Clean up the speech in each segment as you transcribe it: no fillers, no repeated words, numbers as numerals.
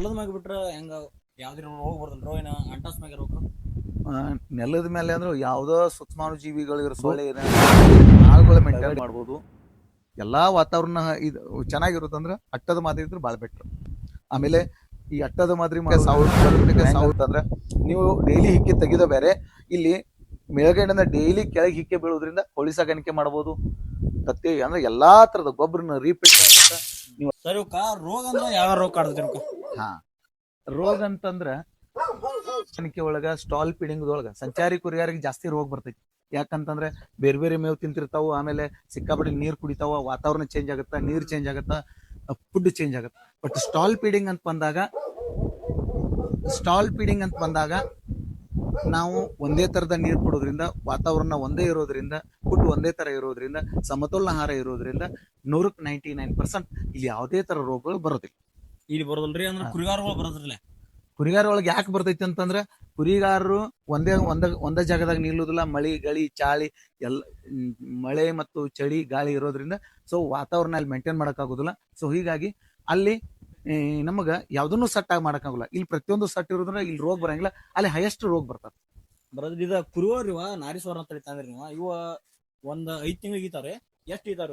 ನೆಲದ ಮ್ಯಾಗ ಬಿಟ್ರ ಹೆಂಗ ಯಾವ್ದ್ರ ರೋಗ ಬರ್ತಲ್ರೋ ಏನ ಅಂಟಾಸ್ ಮ್ಯಾಗ ರೋಗ ನೆಲದ ಮೇಲೆ ಅಂದ್ರೆ ಯಾವುದೋ ಸೂಕ್ಷ್ಮಾಣು ಜೀವಿಗಳಿರೋ ಸೊಳ್ಳೆ ಆಳುಗಳ ಮೇಂಟೈನ್ ಮಾಡ್ಬೋದು. ಎಲ್ಲಾ ವಾತಾವರಣ ಇದು ಚೆನ್ನಾಗಿರುತ್ತಂದ್ರೆ ಅಟ್ಟದ ಮಾದರಿ ಇದ್ರೆ ಭಾಳ ಬೆಟ್ರ್. ಆಮೇಲೆ ಈ ಅಟ್ಟದ ಮಾದರಿ ಅಂದ್ರೆ ನೀವು ಡೈಲಿ ಹಿಕ್ಕಿ ತೆಗಿದ ಬೇರೆ, ಇಲ್ಲಿ ಮೇಲ್ಗಡೆಯಿಂದ ಡೈಲಿ ಕೆಳಗೆ ಹಿಕ್ಕೆ ಬೀಳೋದ್ರಿಂದ ಕೋಳಿ ಸಾಗಾಣಿಕೆ ಮಾಡಬಹುದು. ತತ್ತಿ ಅಂದ್ರೆ ಎಲ್ಲಾ ತರದ ಗೊಬ್ಬರನ ರೀಪೀಟ್ ಆಗುತ್ತೆ. ನೀವು ಸರಿ ರೋಗ ಅಂದ್ರೆ ಯಾವ ರೋಗ ಕಾಡ್ತೈತಿ? ಹಾ, ರೋಗ ಅಂತಂದ್ರ ಸಾಕಾಣಿಕೆ ಒಳಗ ಸ್ಟಾಲ್ ಫೀಡಿಂಗ್ ಒಳಗ ಸಂಚಾರಿ ಕುರಿಗಾರಿಗೆ ಜಾಸ್ತಿ ರೋಗ ಬರ್ತೈತಿ. ಯಾಕಂತಂದ್ರೆ ಬೇರೆ ಬೇರೆ ಮೇವು ತಿಂತಿರ್ತಾವು, ಆಮೇಲೆ ಸಿಕ್ಕಾಪಟ್ಟೆ ನೀರ್ ಕುಡಿತಾವ, ವಾತಾವರಣ ಚೇಂಜ್ ಆಗುತ್ತಾ, ನೀರ್ ಚೇಂಜ್ ಆಗುತ್ತಾ, ಫುಡ್ ಚೇಂಜ್ ಆಗುತ್ತೆ. ಬಟ್ ಸ್ಟಾಲ್ ಫೀಡಿಂಗ್ ಅಂತ ಬಂದಾಗ ನಾವು ಒಂದೇ ತರದ ನೀರು ಕೊಡೋದ್ರಿಂದ, ವಾತಾವರಣ ಒಂದೇ ಇರೋದ್ರಿಂದ, ಫುಡ್ ಒಂದೇ ತರ ಇರೋದ್ರಿಂದ, ಸಮತೋಲನ ಆಹಾರ ಇರೋದ್ರಿಂದ 99% ಇಲ್ಲಿ ಯಾವುದೇ ತರ ರೋಗಗಳು ಬರೋದಿಲ್ಲ. ಇಲ್ಲಿ ಬರೋದಲ್ರಿ ಅಂದ್ರೆ ಕುರಿಗಾರಗಳು ಬರೋದ್ರಲ್ಲ. ಕುರಿಗಾರ ಒಳಗೆ ಯಾಕೆ ಬರ್ತೈತಿ ಅಂತಂದ್ರ, ಕುರಿಗಾರರು ಒಂದೇ ಜಾಗದಾಗ ನಿಲ್ಲುದಿಲ್ಲ. ಮಳಿ ಗಾಳಿ ಚಾಳಿ ಎಲ್ಲ ಮಳೆ ಮತ್ತು ಚಳಿ ಗಾಳಿ ಇರೋದ್ರಿಂದ ಸೊ ವಾತಾವರಣ ಅಲ್ಲಿ ಮೇಂಟೈನ್ ಮಾಡೋಕ್ಕಾಗೋದಿಲ್ಲ. ಸೊ ಹೀಗಾಗಿ ಅಲ್ಲಿ ನಮಗ ಯಾವ್ದನ್ನು ಸೆಟ್ ಆಗಿ ಮಾಡೋಕ್ಕಾಗಲ್ಲ. ಇಲ್ಲಿ ಪ್ರತಿಯೊಂದು ಸೆಟ್ ಇರೋದ್ರಿಂದ ಇಲ್ಲಿ ರೋಗ ಬರಂಗಿಲ್ಲ, ಅಲ್ಲಿ ಹೈಯೆಸ್ಟ್ ರೋಗ ಬರ್ತದೆ. ಬರೋದ್ ಇದ ಕುರಿವರ್ ನಾರೀಶ್ವರ ಅಂತ ಹೇಳ್ತಾಂದ್ರಿ ನೀವು. ಇವ ಒಂದ್ 5 ತಿಂಗಳಿಗೆ ಈತಾರೆ, ಎಷ್ಟು ಈತಾರ?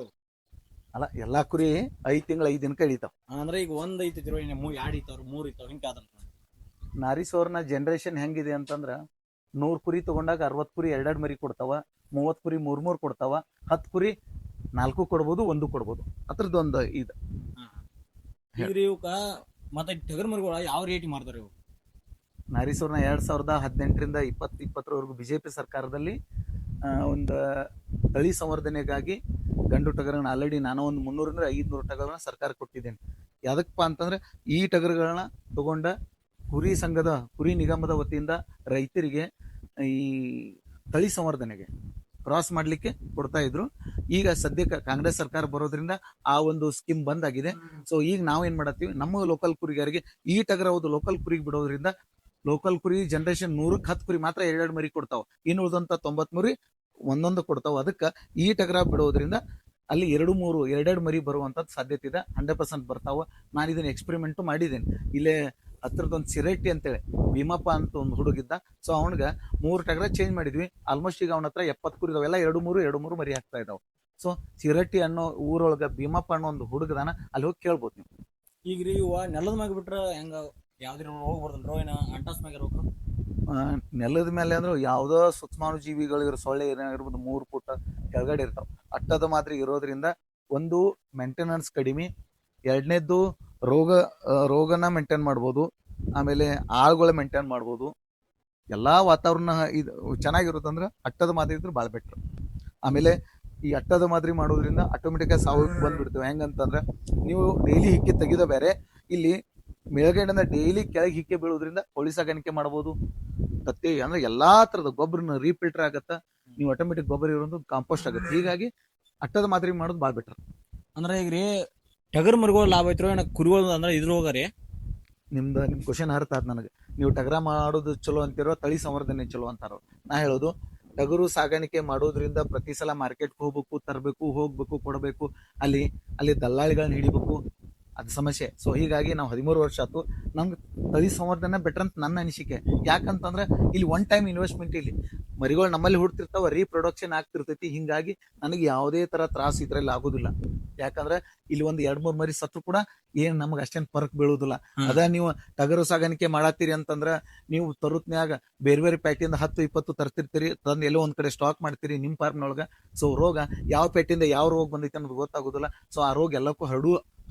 ಅಲ್ಲ, ಎಲ್ಲಾ ಕುರಿ 5 ತಿಂಗಳ 5 ದಿನಕ್ಕೆ ಇಳಿತಾವ. ಅಂದ್ರೆ ಈಗ ಒಂದ್ ಐತಿರೋ 2 ಈತಾವ್ರ 3 ಈತಾವ ಹಿಂಗ ಆದಂತ. ನಾರೀಶ್ವರನ ಜನರೇಷನ್ ಹೆಂಗಿದೆ ಅಂತಂದ್ರ 100 ಕುರಿ ತಗೊಂಡಾಗ 60 ಕುರಿ 2 ಮರಿ ಕೊಡ್ತಾವ, 30 ಕುರಿ 3 ಕೊಡ್ತಾವ, 10 ಕುರಿ 4 ಕೊಡ್ಬೋದು, 1 ಕೊಡ್ಬೋದು. ಅದ್ರದ್ದೊಂದು ಇದು. ಈಗ ಇವಕ್ಕ ಮತ್ತೆ ಟಗರ್ ಮರಿಗಳ ಯಾವ ರೇಟ್ ಮಾಡ್ತಾರೆ ಇವು? ನಾರೀಶ್ವರನ 2018ರಿಂದ 2020ರವರೆಗೂ ಬಿಜೆಪಿ ಸರ್ಕಾರದಲ್ಲಿ ಒಂದು ತಳಿ ಸಂವರ್ಧನೆಗಾಗಿ ಗಂಡು ಟಗರನ್ನ ಆಲ್ರೆಡಿ ನಾನು ಒಂದು 300ರಿಂದ 500 ಟಗರನ್ನ ಸರ್ಕಾರ ಕೊಟ್ಟಿದ್ದೇನೆ. ಯಾವ್ದಕ್ಕಪ್ಪ ಅಂತಂದ್ರೆ ಈ ಟಗರುಗಳನ್ನ ತಗೊಂಡ ಕುರಿ ನಿಗಮದ ವತಿಯಿಂದ ರೈತರಿಗೆ ಈ ತಳಿ ಸಂವರ್ಧನೆಗೆ ಕ್ರಾಸ್ ಮಾಡ್ಲಿಕ್ಕೆ ಕೊಡ್ತಾ ಇದ್ರು. ಈಗ ಸದ್ಯಕ್ಕೆ ಕಾಂಗ್ರೆಸ್ ಸರ್ಕಾರ ಬರೋದ್ರಿಂದ ಆ ಒಂದು ಸ್ಕೀಮ್ ಬಂದ್ ಆಗಿದೆ. ಸೊ ಈಗ ನಾವೇನ್ ಮಾಡತ್ತೀವಿ, ನಮ್ಮ ಲೋಕಲ್ ಕುರಿಗಾರಿಗೆ ಈ ಟಗರ ಲೋಕಲ್ ಕುರಿಗೆ ಬಿಡೋದ್ರಿಂದ ಲೋಕಲ್ ಕುರಿ ಜನರೇಷನ್ 100ಕ್ಕೆ 10 ಕುರಿ ಮಾತ್ರ 2 ಮರಿ ಕೊಡ್ತಾವ, ಇನ್ನು ಉಳಿದಂತ 90 ಮರಿ ಒಂದೊಂದು ಕೊಡ್ತಾವ. ಅದಕ್ಕೆ ಈ ಟಗರ ಬಿಡೋದ್ರಿಂದ ಅಲ್ಲಿ 2 ಮರಿ ಬರುವಂತದ್ದು ಸಾಧ್ಯತೆ ಇದೆ. 100% ಬರ್ತಾವ. ನಾನು ಇದನ್ನ ಎಕ್ಸ್ಪೆರಿಮೆಂಟ್ ಮಾಡಿದ್ದೇನೆ. ಇಲ್ಲೇ ಹತ್ರದೊಂದು ಸಿರಟ್ಟಿ ಅಂತೇಳಿ ಭೀಮಪ್ಪ ಅಂತ ಒಂದು ಹುಡುಗಿದ್ದ. ಸೊ ಅವನಿಗೆ 3 ಟಗರ ಚೇಂಜ್ ಮಾಡಿದ್ವಿ. ಆಲ್ಮೋಸ್ಟ್ ಈಗ ಅವನ ಹತ್ರ 70 ಕುರಿ ಇದಾವೆಲ್ಲ 2 ಮರಿ ಹಾಕ್ತಾ ಇದಾವ. ಸೊ ಸಿರಟ್ಟಿ ಅನ್ನೋ ಊರೊಳಗ ಭೀಮಪ್ಪ ಅನ್ನೋ ಒಂದು ಹುಡುಗದಾನ, ಅಲ್ಲಿ ಹೋಗಿ ಕೇಳ್ಬೋದು ನೀವು. ಈಗ್ರಿ ಇವ ನೆಲದ ಮ್ಯಾಗ ಬಿಟ್ರ ಹೆಂಗ ಯಾವ್ದ್ರ ರೋಗ ಬರ್ತಲ್ರೋ ಏನ ಅಂಟಾಸ್ ಮ್ಯಾಗ ರೋಗ? ನೆಲದ ಮೇಲೆ ಅಂದ್ರೆ ಯಾವುದೋ ಸೂಕ್ಷ್ಮಾಣು ಜೀವಿಗಳಿರೋ ಸೊಳ್ಳೆ ಏನಾಗಿರ್ಬೋದು 3 ಫೂಟ್ ಕೆಳಗಡೆ ಇರ್ತಾವ. ಅಟ್ಟದ ಮಾದರಿ ಇರೋದ್ರಿಂದ ಒಂದು ಮೇಂಟೆನೆನ್ಸ್ ಕಡಿಮೆ, ಎರಡನೇದ್ದು ರೋಗನ ಮೇಂಟೈನ್ ಮಾಡ್ಬೋದು, ಆಮೇಲೆ ಆಳುಗಳ ಮೇಂಟೈನ್ ಮಾಡ್ಬೋದು. ಎಲ್ಲಾ ವಾತಾವರಣ ಇದು ಚೆನ್ನಾಗಿರುತ್ತಂದ್ರೆ ಅಟ್ಟದ ಮಾದರಿ ಇದ್ರೆ ಭಾಳ ಬೆಟ್ರ್. ಆಮೇಲೆ ಈ ಅಟ್ಟದ ಮಾದರಿ ಮಾಡೋದ್ರಿಂದ ಆಟೋಮೆಟಿಕ್ ಆಗಿ ಸಾವು ಬಂದ್ಬಿಡ್ತೇವೆ. ಹೆಂಗಂತಂದ್ರೆ ನೀವು ಡೈಲಿ ಹಿಕ್ಕಿ ತೆಗಿದ ಬೇರೆ, ಇಲ್ಲಿ ಮೇಲ್ಗಡೆಯಿಂದ ಡೈಲಿ ಕೆಳಗೆ ಹಿಕ್ಕೆ ಬೀಳೋದ್ರಿಂದ ಕೋಳಿ ಸಾಗಾಣಿಕೆ ಮಾಡಬಹುದು. ತತ್ತಿ ಅಂದ್ರೆ ಎಲ್ಲಾ ತರದ ಗೊಬ್ಬರನ ರೀಫಿಲ್ಟರ್ ಆಗತ್ತ. ನೀವು ಆಟೋಮೆಟಿಕ್ ಗೊಬ್ಬರ ಇರೋದು ಕಾಂಪೋಸ್ಟ್ ಆಗುತ್ತೆ. ಹೀಗಾಗಿ ಅಟ್ಟದ ಮಾದರಿ ಮಾಡೋದು ಭಾಳ ಬೆಟರ್. ಅಂದ್ರೆ ಈಗ್ರಿ ಟಗರ್ ಮರಿಗಳು ಲಾಭ ಐತ್ರೋ ಏನ ಕುರಿಗಳು ಅಂದ್ರೆ ಇದ್ರ ಹೋಗಾರಿ? ನಿಮ್ ಕ್ವಶನ್ ಅರ್ಥ ಆದ್ ನನಗೆ. ನೀವು ಟಗರ ಮಾಡೋದು ಚಲೋ ಅಂತಿರೋ, ತಳಿ ಸಂವರ್ಧನೆ ಚಲೋ ಅಂತಾರೋ. ನಾ ಹೇಳೋದು ಟಗರು ಸಾಗಾಣಿಕೆ ಮಾಡೋದ್ರಿಂದ ಪ್ರತಿ ಸಲ ಮಾರ್ಕೆಟ್ಗೆ ಹೋಗ್ಬೇಕು, ತರಬೇಕು, ಹೋಗ್ಬೇಕು, ಕೊಡಬೇಕು, ಅಲ್ಲಿ ದಲ್ಲಾಳಿಗಳನ್ನ ಹಿಡಿಬೇಕು, ಅದು ಸಮಸ್ಯೆ. ಸೊ ಹೀಗಾಗಿ ನಾವು 13 ವರ್ಷ ಆಯ್ತು, ನಮ್ಗೆ ತಳಿ ಸಂವರ್ಧನೆ ಬೆಟರ್ ಅಂತ ನನ್ನ ಅನಿಸಿಕೆ. ಯಾಕಂತಂದ್ರೆ ಇಲ್ಲಿ ಒನ್ ಟೈಮ್ ಇನ್ವೆಸ್ಟ್ಮೆಂಟ್, ಇಲ್ಲಿ ಮರಿಗಳು ನಮ್ಮಲ್ಲಿ ಹುಡ್ತಿರ್ತಾವ, ರೀಪ್ರೊಡಕ್ಷನ್ ಆಗ್ತಿರ್ತೈತಿ. ಹಿಂಗಾಗಿ ನನಗೆ ಯಾವುದೇ ತರ ತ್ರಾಸ ಇದ್ರಲ್ಲಿ ಆಗೋದಿಲ್ಲ. ಯಾಕಂದ್ರೆ ಇಲ್ಲಿ ಒಂದು 2-3 ಮರಿ ಸತ್ರು ಕೂಡ ಏನ್ ನಮ್ಗೆ ಅಷ್ಟೇನ್ ಫರಕ್ ಬೀಳುದಿಲ್ಲ. ಅದ ನೀವು ಟಗರು ಸಾಗಾಣಿಕೆ ಮಾಡತ್ತೀರಿ ಅಂತಂದ್ರ ನೀವು ತರುತ್ನ್ಯಾಗ ಬೇರೆ ಬೇರೆ ಪೇಟೆಯಿಂದ 10-20 ತರ್ತಿರ್ತೀರಿ, ತಂದು ಎಲ್ಲೋ ಒಂದ್ ಕಡೆ ಸ್ಟಾಕ್ ಮಾಡ್ತೀರಿ ನಿಮ್ ಫಾರ್ಮ್ನೊಳಗ. ಸೊ ರೋಗ ಯಾವ ಪೇಟೆಯಿಂದ ಯಾವ ರೋಗ ಬಂದೈತೆ ಅನ್ನೋದು ಗೊತ್ತಾಗೋದಿಲ್ಲ. ಸೊ ಆ ರೋಗ ಎಲ್ಲಕ್ಕೂ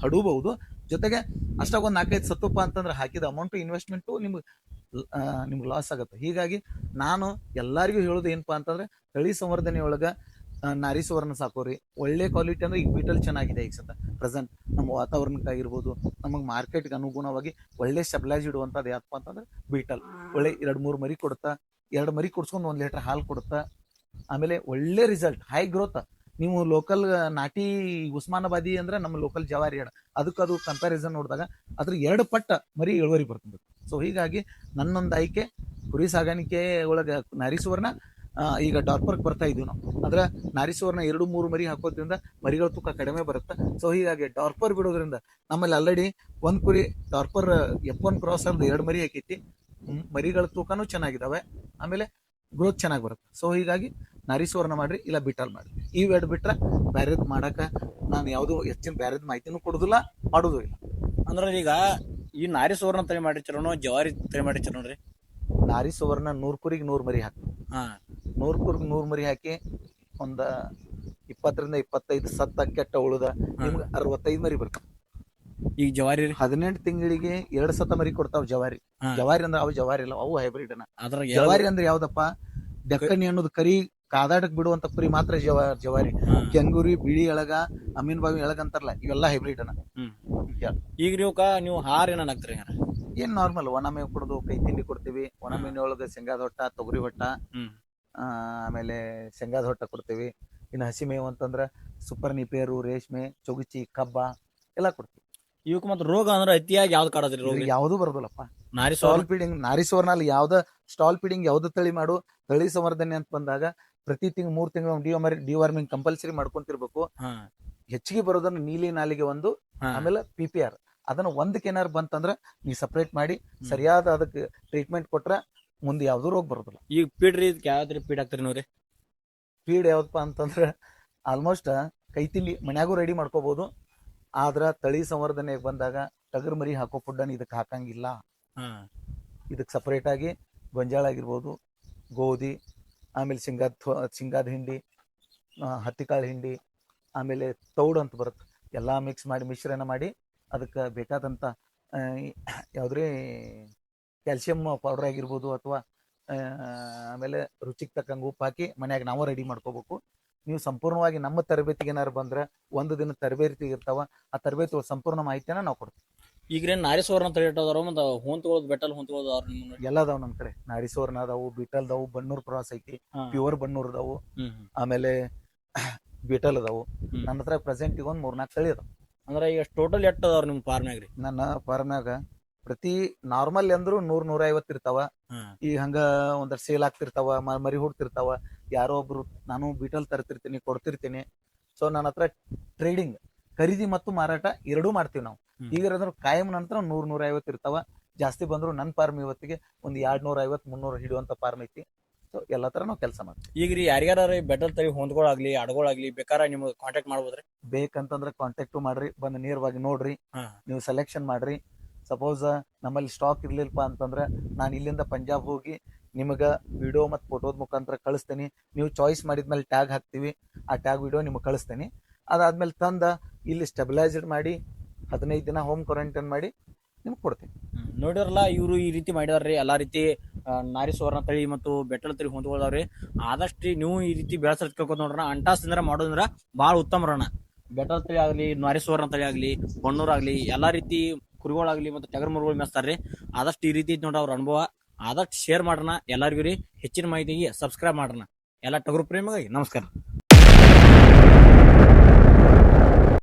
ಹಡಬಹುದು. ಜೊತೆಗೆ ಅಷ್ಟಾಗ ಒಂದು 4-5 ಸತ್ತುಪ್ಪ ಅಂತಂದ್ರೆ ಹಾಕಿದ ಅಮೌಂಟ್ ಇನ್ವೆಸ್ಟ್ಮೆಂಟು ನಿಮ್ಗೆ ಲಾಸ್ ಆಗುತ್ತೆ. ಹೀಗಾಗಿ ನಾನು ಎಲ್ಲರಿಗೂ ಹೇಳೋದು ಏನಪ್ಪಾ ಅಂತಂದ್ರೆ, ತಳಿ ಸಂವರ್ಧನೆ ಒಳಗ ನಾರೀಶ್ವರನ ಸಾಕೋರಿ. ಒಳ್ಳೆ ಕ್ವಾಲಿಟಿ ಅಂದ್ರೆ ಈಗ ಬೀಟಲ್ ಚೆನ್ನಾಗಿದೆ. ಈಗ ಸತ ಪ್ರೆಸೆಂಟ್ ನಮ್ಮ ವಾತಾವರಣಕ್ಕಾಗಿರ್ಬೋದು, ನಮಗೆ ಮಾರ್ಕೆಟ್ಗೆ ಅನುಗುಣವಾಗಿ ಒಳ್ಳೆ ಸ್ಟೆಬಿಲೈಸ್ ಇಡುವಂಥದ್ದು ಯಾಕಪ್ಪ ಅಂತಂದ್ರೆ ಬೀಟಲ್. ಒಳ್ಳೆ 2-3 ಮರಿ ಕೊಡುತ್ತಾ, 2 ಮರಿ ಕೊಡ್ಸ್ಕೊಂಡು 1 ಲೀಟರ್ ಹಾಲು ಕೊಡುತ್ತಾ. ಆಮೇಲೆ ಒಳ್ಳೆ ರಿಸಲ್ಟ್, ಹೈ ಗ್ರೋತ್. ನೀವು ಲೋಕಲ್ ನಾಟಿ ಉಸ್ಮಾನಾಬಾದಿ ಅಂದ್ರೆ ನಮ್ಮ ಲೋಕಲ್ ಜವಾರಿ ಹಡ, ಅದು ಕಂಪ್ಯಾರಿಸನ್ ನೋಡಿದಾಗ ಅದ್ರ 2 ಪಟ್ಟ ಮರಿ ಇಳುವರಿ ಬರ್ತದೆ. ಸೊ ಹೀಗಾಗಿ ನನ್ನೊಂದು ಆಯ್ಕೆ ಕುರಿ ಸಾಗಾಣಿಕೆ ಒಳಗೆ ನಾರೀಶ್ವರನ, ಈಗ ಡಾರ್ಪರ್ಗೆ ಬರ್ತಾ ಇದೀವಿ ನಾವು. ಅಂದ್ರೆ ನಾರಿ ಸುವರ್ಣ 2-3 ಮರಿ ಹಾಕೋದ್ರಿಂದ ಮರಿಗಳ ತೂಕ ಕಡಿಮೆ ಬರುತ್ತೆ. ಸೊ ಹೀಗಾಗಿ ಡಾರ್ಪರ್ ಬಿಡೋದ್ರಿಂದ ನಮ್ಮಲ್ಲಿ ಆಲ್ರೆಡಿ ಒಂದ್ ಕುರಿ ಡಾರ್ಪರ್ F1 ಕ್ರಾಸ್ ಅರ್ದು 2 ಮರಿ ಹಾಕೈತಿ. ಮರಿಗಳ ತೂಕನೂ ಚೆನ್ನಾಗಿದಾವೆ, ಆಮೇಲೆ ಗ್ರೋತ್ ಚೆನ್ನಾಗಿ ಬರುತ್ತೆ. ಸೊ ಹೀಗಾಗಿ ನಾರಿ ಸುವರ್ಣ ಮಾಡ್ರಿ, ಇಲ್ಲ ಬಿಟಲ್ ಮಾಡ್ರಿ. ಇವ್ ಎರಡು ಬಿಟ್ರೆ ಬ್ಯಾರೆದ್ ಮಾಡಕ ನಾನು ಯಾವ್ದು ಹೆಚ್ಚಿನ ಬ್ಯಾರೆದ್ ಮಾಹಿತಿನೂ ಕೊಡುದಿಲ್ಲ, ಮಾಡೋದು ಇಲ್ಲ. ಅಂದ್ರೆ ಈಗ ಈ ನಾರಿ ಸುವರ್ಣ ತಳಿ ಮಾಡಿರ್ತಾರೋ ಜವಾರಿ ತಳಿ ಮಾಡಿರ್ತಾರ ನೋಡ್ರಿ. ನಾರಿ ಸುವರ್ಣ 100 ಕುರಿಗೆ 100 ಮರಿ ಹಾಕಿ, ಹಾ 100 ಕುರಿಗೆ 100 ಮರಿ ಹಾಕಿ ಒಂದ 20-25 ಸತ್ತ ಕೆಟ್ಟ ಉಳುದ ನಿಮ್ಗೆ 65 ಮರಿ ಬರ್ತವೆ. ಈಗ ಜವಾರಿ 18 ತಿಂಗಳಿಗೆ 2 ಸತ ಮರಿ ಕೊಡ್ತಾವ ಜವಾರಿ. ಹಾ. ಜವಾರಿ ಅಂದ್ರೆ ಅವು ಜವಾರಿ ಇಲ್ಲ, ಅವು ಹೈಬ್ರಿಡ್ ಅನ್ನ. ಅದ್ರಾಗ ಜವಾರಿ ಅಂದ್ರೆ ಯಾವ್ದಪ್ಪ, ಡೆಕ್ಕನಿ ಅನ್ನೋದು ಕರಿ ಕಾದಾಡಕ್ ಬಿಡುವಂತ ಕುರಿ ಮಾತ್ರ ಜವಾರಿ. ಹಾ. ಕೆಂಗೂರಿ, ಬಿಳಿ ಎಳಗ, ಅಮೀನ್ ಬಾವಿ ಎಳಗ ಅಂತಾರಲ್ಲ, ಇವೆಲ್ಲ ಹೈಬ್ರಿಡ್ ಅನ್ನ. ಹ್ಮ್. ಈಗ ನೀವು ಹಾರ ಏನ ಹಾಕ್ತಿರಿ? ಏನ್ ನಾರ್ಮಲ್ ಒಣ ಮೇವು ಕೊಡೋದು, ಕೈ ತಿಂಡಿ ಕೊಡ್ತೀವಿ. ಒಣ ಮೇವಿನ ಒಳಗ ಶೇಂಗಾದ ಹೊಟ್ಟ, ತೊಗರಿ ಹೊಟ್ಟ, ಹ್ಮ್. ಆಮೇಲೆ ಶೇಂಗಾದ ಹೊಟ್ಟ ಕೊಡ್ತೀವಿ. ಇನ್ನು ಹಸಿ ಮೇವು ಅಂತಂದ್ರ ಸೂಪರ್ ನಿಪೇರು, ರೇಷ್ಮೆ, ಚೊಗುಚಿ, ಕಬ್ಬ ಎಲ್ಲ ಕೊಡ್ತೀವಿ. ಇವಕ್ ಮತ್ತ ರೋಗ ಅಂದ್ರೆ ಅತಿಯಾಗಿ ಯಾವ್ದು ಕಾಡದ್ರಿ ರೋಗ? ಯಾವ್ದು ಬರೋದಿಲ್ಲಪ್ಪ. ನಾರಿ ಸ್ಟಾಲ್ ಫೀಡಿಂಗ್ ನಾರಿ ಸುವರ್ಣ ಅಲ್ಲಿ ಯಾವ್ದ ಸ್ಟಾಲ್ ಫೀಡಿಂಗ್ ಯಾವ್ದು ತಳಿ ಮಾಡು, ತಳಿ ಸಂವರ್ಧನೆ ಅಂತ ಬಂದಾಗ ಪ್ರತಿ 3 ತಿಂಗಳು ಡಿವಾರ್ಮಿಂಗ್ ಕಂಪಲ್ಸರಿ ಮಾಡ್ಕೊಂತಿರ್ಬೇಕು. ಹಾ. ಹೆಚ್ಚಿಗೆ ಬರೋದನ್ನ ನೀಲಿ ನಾಲಿಗೆ ಒಂದು, ಹಾ. ಆಮೇಲೆ PPR ಅದನ್ನ ಒಂದಕ್ಕೆ ಏನಾರು ಬಂತಂದ್ರ ನೀ ಸಪರೇಟ್ ಮಾಡಿ ಸರಿಯಾದ ಅದಕ್ಕೆ ಟ್ರೀಟ್ಮೆಂಟ್ ಕೊಟ್ರ ಮುಂದೆ ಯಾವ್ದು ರೋಗ ಬರೋದಿಲ್ಲ. ಈಗ ಪೀಡ್ರಿ ಯಾವ್ದ್ರಿ ಪೀಡ್ ಹಾಕ್ತಿರಿ ನೋಡ್ರಿ? ಫೀಡ್ ಯಾವ್ದಪ್ಪ ಅಂತಂದ್ರ ಆಲ್ಮೋಸ್ಟ್ ಕೈ ತಿಂಡಿ ಮನ್ಯಾಗೂ ರೆಡಿ ಮಾಡ್ಕೋಬಹುದು. ಆದ್ರ ತಳಿ ಸಂವರ್ಧನೆಗೆ ಬಂದಾಗ ಟಗರ್ ಮರಿ ಹಾಕೋ ಫುಡ್ ಅನ್ನ ಇದಕ್ಕೆ ಹಾಕಂಗಿಲ್ಲ. ಹಾ. ಇದಕ್ಕೆ ಸಪರೇಟ್ ಆಗಿ ಗೊಂಜಾಳ ಆಗಿರ್ಬೋದು, ಗೋಧಿ, ಆಮೇಲೆ ಶೇಂಗಾದ ಹಿಂಡಿ, ಹತ್ತಿಕಾಳು ಹಿಂಡಿ, ಆಮೇಲೆ ತೌಡು ಅಂತ ಬರುತ್ತೆ, ಎಲ್ಲ ಮಿಕ್ಸ್ ಮಾಡಿ ಮಿಶ್ರಣ ಮಾಡಿ ಅದಕ್ಕೆ ಬೇಕಾದಂಥ ಯಾವುದ್ರಿ ಕ್ಯಾಲ್ಸಿಯಂ ಪೌಡರ್ ಆಗಿರ್ಬೋದು, ಅಥವಾ ಆಮೇಲೆ ರುಚಿಗೆ ತಕ್ಕಂಗೆ ಉಪ್ಪು ಹಾಕಿ ಮನ್ಯಾಗ ನಾವು ರೆಡಿ ಮಾಡ್ಕೋಬೇಕು. ನೀವು ಸಂಪೂರ್ಣವಾಗಿ ನಮ್ಮ ತರಬೇತಿಗೆ ಏನಾರು ಬಂದ್ರೆ 1 ದಿನ ತರಬೇತಿ ಇರ್ತಾವ, ಆ ತರಬೇತಿ ಸಂಪೂರ್ಣ ಮಾಹಿತಿಯನ್ನ ನಾವು ಕೊಡ್ತೀವಿ. ಈಗ್ರೇನ್ ನಾರಿ ಸುವರ್ಣ ತಳಿ ಇಟ್ಟದಾರ, ಮತ್ತೆ ಹೊಂತ್ಕೊಳ್ಳೋದು ಬೆಟಲ್ ಹೊಂತ್ಕೊಳ್ಳೋದು ಎಲ್ಲ ಅದಾವ ನಮ್ಮ ಕಡೆ. ನಾರಿ ಸುವರ್ಣ ಅದಾವು, ಬೀಟಲ್ ಅದಾವು, ಬನ್ನೂರ್ ಕ್ರಾಸ್ ಐತಿ, ಪ್ಯೂರ್ ಬನ್ನೂರ್ ಅದಾವು, ಆಮೇಲೆ ಬೀಟಲ್ ಅದಾವು. ನನ್ನ ಹತ್ರ ಪ್ರೆಸೆಂಟ್ ಈಗ 3-4 ತಳಿ ಅದಾವ. ಅಂದ್ರೆ ಈಗ ಟೋಟಲ್ ಎಟ್ ಅದಾವ್ರ ನಿಮ್ ಫಾರ್ಮ್ಯಾಗ ರೀ? ನನ್ನ ಫಾರ್ಮ್ಯಾಗ ಪ್ರತಿ ನಾರ್ಮಲ್ ಅಂದ್ರು 100-150 ಇರ್ತಾವ. ಈ ಹಂಗ ಒಂದಷ್ಟು ಸೇಲ್ ಆಗ್ತಿರ್ತಾವ, ಮರಿ ಹುಡ್ತಿರ್ತಾವ. ಯಾರೋ ಒಬ್ರು ನಾನು ಬೀಟಲ್ ತರ್ತಿರ್ತೀನಿ, ಕೊಡ್ತಿರ್ತೀನಿ. ಸೊ ನನ್ನ ಹತ್ರ ಟ್ರೇಡಿಂಗ್, ಖರೀದಿ ಮತ್ತು ಮಾರಾಟ ಎರಡೂ ಮಾಡ್ತೀವಿ ನಾವು. ಈಗ ಕಾಯಂ ನಂತರ 100-150 ಇರ್ತಾವ. ಜಾಸ್ತಿ ಬಂದ್ರು ನನ್ನ ಫಾರ್ಮ್ ಇವತ್ತಿಗೆ ಒಂದು 250-300 ಹಿಡಿಯುವಂತ ಫಾರ್ಮ್ ಐತಿ. ಸೊ ಎಲ್ಲಾ ತರ ನಾವು ಕೆಲಸ ಮಾಡ್ತೀವಿ. ಈಗ ರೀ ಯಾರ್ಯಾರ ಬೆಟಲ್ ತಳಿ ಹೊಂದ್ಗಳಾಗ್ಲಿ ಅಡಗಳಾಗ್ಲಿ ಬೇಕಾದ್ರೆ ನಿಮ್ಗೆ ಕಾಂಟ್ಯಾಕ್ಟ್ ಮಾಡ್ಬೋದ್ರಿ? ಬೇಕಂತಂದ್ರೆ ಕಾಂಟ್ಯಾಕ್ಟ್ ಮಾಡ್ರಿ, ಬಂದು ನೇರವಾಗಿ ನೋಡ್ರಿ, ನೀವು ಸೆಲೆಕ್ಷನ್ ಮಾಡ್ರಿ. ಸಪೋಸ್ ನಮ್ಮಲ್ಲಿ ಸ್ಟಾಕ್ ಇರ್ಲಿಲ್ಲಪ್ಪ ಅಂತಂದ್ರೆ ನಾನು ಇಲ್ಲಿಂದ ಪಂಜಾಬ್ ಹೋಗಿ ನಿಮಗ ವಿಡಿಯೋ ಮತ್ತು ಫೋಟೋದ ಮುಖಾಂತರ ಕಳಿಸ್ತೇನೆ. ನೀವು ಚಾಯ್ಸ್ ಮಾಡಿದ್ಮೇಲೆ ಟ್ಯಾಗ್ ಹಾಕ್ತೀವಿ, ಆ ಟ್ಯಾಗ್ ವಿಡಿಯೋ ನಿಮ್ಗೆ ಕಳಿಸ್ತೇನೆ. ಅದಾದ್ಮೇಲೆ ತಂದ ಇಲ್ಲಿ ಸ್ಟೆಬಿಲೈಸ್ಡ್ ಮಾಡಿ 15 ದಿನ ಹೋಮ್ ಕ್ವಾರಂಟೈನ್ ಮಾಡಿ ನಿಮ್ಗೆ ಕೊಡ್ತೀನಿ. ನೋಡಿರಲ್ಲ, ಇವರು ಈ ರೀತಿ ಮಾಡಿದಾರ್ರಿ. ಎಲ್ಲಾ ರೀತಿ ನಾರಿ ಸುವರ್ಣ ತಳಿ ಮತ್ತು ಬೆಟ್ಟಲ ತಳಿ ಹೊಂದ್ಕೊಳ್ದಾವ್ರಿ. ಆದಷ್ಟು ನೀವು ಈ ರೀತಿ ಬೆಳೆಸೋದ್ ಕೇಳ್ಕೊತ ನೋಡ್ರಣ. ಅಂಟಾಸ್ತಿಂದ್ರ ಮಾಡೋದ್ರ ಭಾಳ ಉತ್ತಮ ರಣ. ಬೆಟ್ಟಲ ತಳಿ ಆಗ್ಲಿ, ನಾರಿ ಸುವರ್ಣ ತಳಿ ಆಗ್ಲಿ, ಬಣ್ಣೂರ್ ಆಗ್ಲಿ, ಎಲ್ಲಾ ರೀತಿ ಕುರಿಗಳಾಗ್ಲಿ ಮತ್ತು ಟಗರ್ ಮರುಗಳು ಮೇಸ್ತಾರ್ರಿ. ಆದಷ್ಟು ಈ ರೀತಿ ನೋಡ್ರಿ ಅವ್ರ ಅನುಭವ. ಆದಷ್ಟು ಶೇರ್ ಮಾಡೋಣ ಎಲ್ಲರಿಗೂ ರೀ. ಹೆಚ್ಚಿನ ಮಾಹಿತಿಗೆ ಸಬ್ಸ್ಕ್ರೈಬ್ ಮಾಡೋಣ. ಎಲ್ಲ ಟಗರು ಪ್ರೇಮಿಗಾಗಿ ನಮಸ್ಕಾರ.